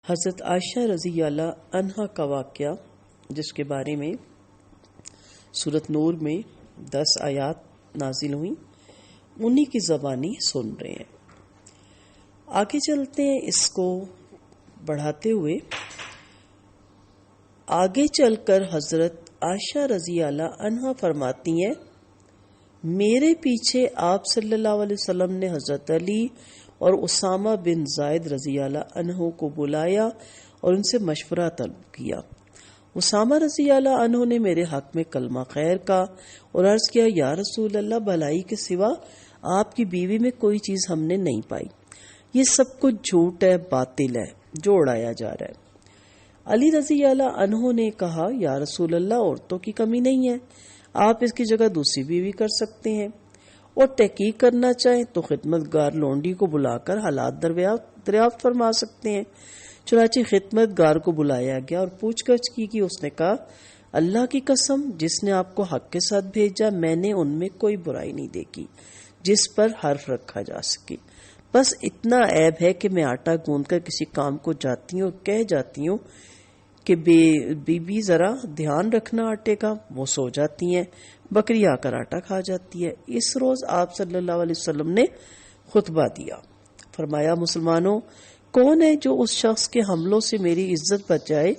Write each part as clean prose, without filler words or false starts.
حضرت عائشہ رضی اللہ عنہا کا واقعہ جس کے بارے میں سورۃ نور میں 10 آیات نازل ہوئیں، انہی کی زبانی سن رہے ہیں۔ آگے چلتے ہیں، اس کو بڑھاتے ہوئے آگے چل کر حضرت عائشہ رضی اللہ عنہا فرماتی ہیں، میرے پیچھے آپ صلی اللہ علیہ وسلم نے حضرت علی اور اسامہ بن زید رضی اللہ عنہ کو بلایا اور ان سے مشورہ طلب کیا۔ اسامہ رضی اللہ عنہ نے میرے حق میں کلمہ خیر کا اور عرض کیا، یا رسول اللہ، بھلائی کے سوا آپ کی بیوی میں کوئی چیز ہم نے نہیں پائی، یہ سب کچھ جھوٹ ہے، باطل ہے جو اڑایا جا رہا ہے۔ علی رضی اللہ عنہ نے کہا، یا رسول اللہ، عورتوں کی کمی نہیں ہے، آپ اس کی جگہ دوسری بیوی کر سکتے ہیں، اور تحقیق کرنا چاہیں تو خدمت گار لونڈی کو بلا کر حالات دریافت فرما سکتے ہیں۔ چنانچہ خدمت گار کو بلایا گیا اور پوچھ گچھ کی اس نے کہا، اللہ کی قسم، جس نے آپ کو حق کے ساتھ بھیجا، میں نے ان میں کوئی برائی نہیں دیکھی جس پر حرف رکھا جا سکے، بس اتنا عیب ہے کہ میں آٹا گوندھ کر کسی کام کو جاتی ہوں اور کہہ جاتی ہوں کہ بی بی ذرا دھیان رکھنا آٹے کا، وہ سو جاتی ہیں، بکری آ کر آٹا کھا جاتی ہے۔ اس روز آپ صلی اللہ علیہ وسلم نے خطبہ دیا، فرمایا، مسلمانوں، کون ہے جو اس شخص کے حملوں سے میری عزت بچائے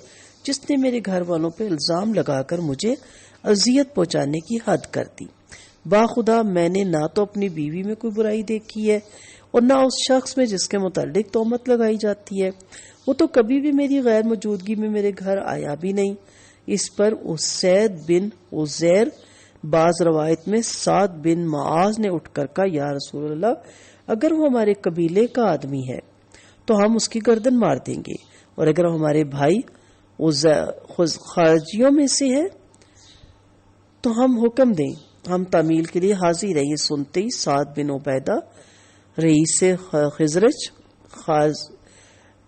جس نے میرے گھر والوں پہ الزام لگا کر مجھے اذیت پہنچانے کی حد کر دی؟ باخدا میں نے نہ تو اپنی بیوی میں کوئی برائی دیکھی ہے اور نہ اس شخص میں جس کے متعلق تہمت لگائی جاتی ہے، وہ تو کبھی بھی میری غیر موجودگی میں میرے گھر آیا بھی نہیں۔ اس پر اسید بن عزیر، بعض روایت میں سعد بن معاذ نے اٹھ کر کہا، یا رسول اللہ، اگر وہ ہمارے قبیلے کا آدمی ہے تو ہم اس کی گردن مار دیں گے، اور اگر وہ ہمارے بھائی خارجیوں میں سے ہے تو ہم حکم دیں، ہم تعمیل کے لیے حاضر ہیں۔ یہ سنتے ہی سعد بن عبیدہ، رئیس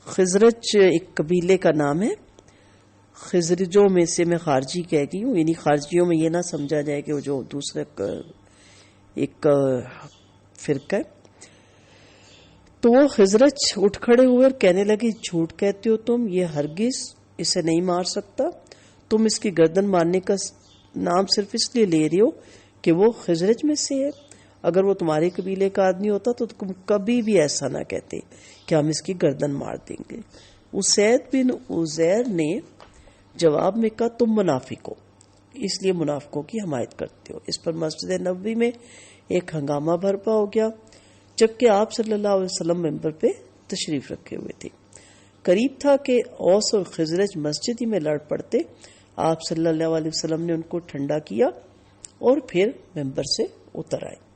خزرج ایک قبیلے کا نام ہے، خزرجوں میں سے میں خارجی کہہ گئی ہوں، یعنی خارجیوں میں یہ نہ سمجھا جائے کہ وہ جو دوسرے ایک فرقہ ہے، تو وہ خزرج اٹھ کھڑے ہوئے اور کہنے لگے، جھوٹ کہتے ہو تم، یہ ہرگز اسے نہیں مار سکتا، تم اس کی گردن مارنے کا نام صرف اس لیے لے رہے ہو کہ وہ خزرج میں سے ہے، اگر وہ تمہارے قبیلے کا آدمی ہوتا تو تم کبھی بھی ایسا نہ کہتے کہ ہم اس کی گردن مار دیں گے۔ اسید بن عزیر نے جواب میں کہا، تم منافق ہو، اس لیے منافقوں کی حمایت کرتے ہو۔ اس پر مسجد نبوی میں ایک ہنگامہ برپا ہو گیا، جبکہ آپ صلی اللہ علیہ وسلم ممبر پہ تشریف رکھے ہوئے تھے۔ قریب تھا کہ اوس اور خزرج مسجد ہی میں لڑ پڑتے۔ آپ صلی اللہ علیہ وسلم نے ان کو ٹھنڈا کیا اور پھر ممبر سے اتر آئے۔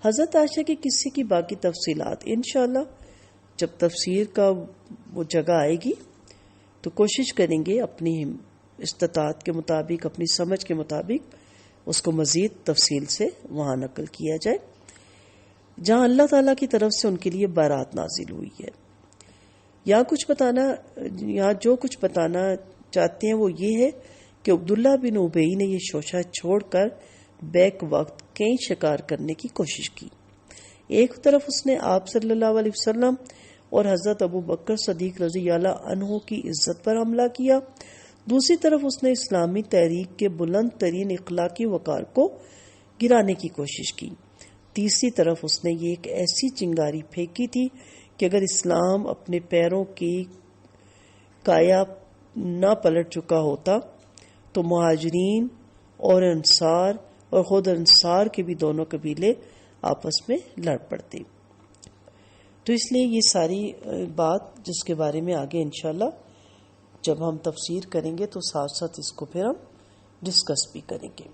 حضرت عائشہ کی قصے کی باقی تفصیلات انشاءاللہ جب تفسیر کا وہ جگہ آئے گی تو کوشش کریں گے اپنی استطاعت کے مطابق، اپنی سمجھ کے مطابق اس کو مزید تفصیل سے وہاں نقل کیا جائے جہاں اللہ تعالیٰ کی طرف سے ان کے لیے بارات نازل ہوئی ہے۔ یہاں جو کچھ بتانا چاہتے ہیں وہ یہ ہے کہ عبداللہ بن ابی نے یہ شوشہ چھوڑ کر بیک وقت کئی شکار کرنے کی کوشش کی۔ ایک طرف اس نے آپ صلی اللہ علیہ وسلم اور حضرت ابو بکر صدیق رضی اللہ عنہ کی عزت پر حملہ کیا، دوسری طرف اس نے اسلامی تحریک کے بلند ترین اخلاقی وقار کو گرانے کی کوشش کی، تیسری طرف اس نے یہ ایک ایسی چنگاری پھینکی تھی کہ اگر اسلام اپنے پیروں کی کایا نہ پلٹ چکا ہوتا تو مہاجرین اور انصار اور خود انصار کے بھی دونوں قبیلے آپس میں لڑ پڑتے۔ تو اس لیے یہ ساری بات جس کے بارے میں آگے انشاءاللہ جب ہم تفسیر کریں گے تو ساتھ ساتھ اس کو پھر ہم ڈسکس بھی کریں گے۔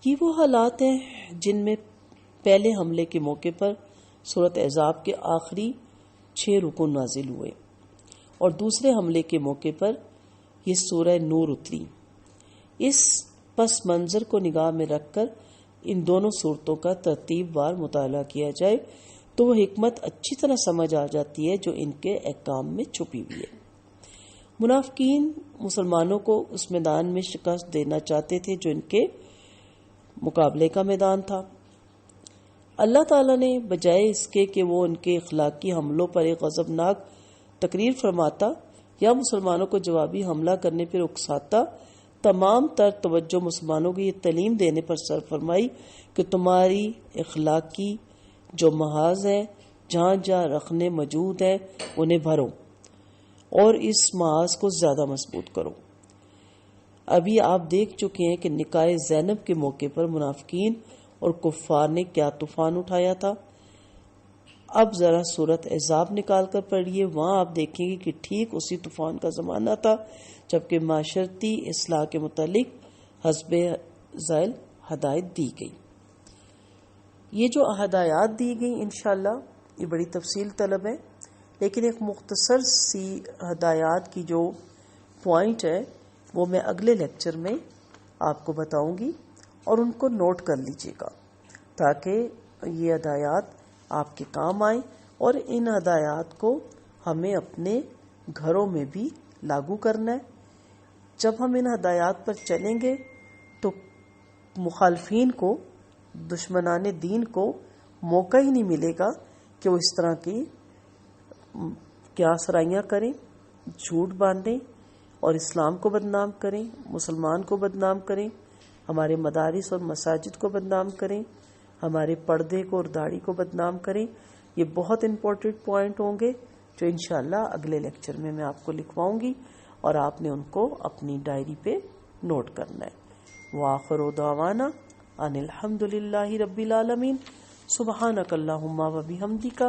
یہ وہ حالات ہیں جن میں پہلے حملے کے موقع پر سورۃ احزاب کے آخری 6 رکوع نازل ہوئے اور دوسرے حملے کے موقع پر یہ سورہ نور اتری۔ اس پس منظر کو نگاہ میں رکھ کر ان دونوں صورتوں کا ترتیب وار مطالعہ کیا جائے تو وہ حکمت اچھی طرح سمجھ آ جاتی ہے جو ان کے احکام میں چھپی ہوئی ہے۔ منافقین مسلمانوں کو اس میدان میں شکست دینا چاہتے تھے جو ان کے مقابلے کا میدان تھا۔ اللہ تعالیٰ نے بجائے اس کے کہ وہ ان کے اخلاقی حملوں پر ایک غضبناک تقریر فرماتا یا مسلمانوں کو جوابی حملہ کرنے پر اکساتا، تمام تر توجہ مسلمانوں کو یہ تعلیم دینے پر صرف فرمائی کہ تمہاری اخلاقی جو محاذ ہیں، جہاں جہاں رکھنے موجود ہیں، انہیں بھرو اور اس محاذ کو زیادہ مضبوط کرو۔ ابھی آپ دیکھ چکے ہیں کہ نکاح زینب کے موقع پر منافقین اور کفار نے کیا طوفان اٹھایا تھا۔ اب ذرا سورت احزاب نکال کر پڑھیے، وہاں آپ دیکھیں گے کہ ٹھیک اسی طوفان کا زمانہ تھا جبکہ معاشرتی اصلاح کے متعلق حزب ذیل ہدایت دی گئی۔ یہ جو ہدایات دی گئی انشاءاللہ یہ بڑی تفصیل طلب ہے، لیکن ایک مختصر سی ہدایات کی جو پوائنٹ ہے وہ میں اگلے لیکچر میں آپ کو بتاؤں گی، اور ان کو نوٹ کر لیجیے گا تاکہ یہ ہدایات آپ کے کام آئیں، اور ان ہدایات کو ہمیں اپنے گھروں میں بھی لاگو کرنا ہے۔ جب ہم ان ہدایات پر چلیں گے تو مخالفین کو، دشمنان دین کو موقع ہی نہیں ملے گا کہ وہ اس طرح کی کیا سرائیاں کریں، جھوٹ باندھیں اور اسلام کو بدنام کریں، مسلمان کو بدنام کریں، ہمارے مدارس اور مساجد کو بدنام کریں، ہمارے پردے کو اور داڑھی کو بدنام کریں۔ یہ بہت امپورٹنٹ پوائنٹ ہوں گے جو انشاءاللہ اگلے لیکچر میں آپ کو لکھواؤں گی، اور آپ نے ان کو اپنی ڈائری پہ نوٹ کرنا ہے۔ وآخر دعوانا ان الحمد للہ رب العالمین، سبحانک اللہم و بحمدک،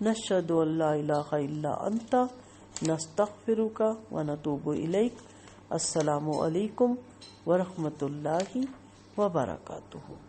نشہد ان لا الہ الا انت، نستغفرک و نتوب الیک۔ السلام علیکم ورحمۃ اللہ وبرکاتہ۔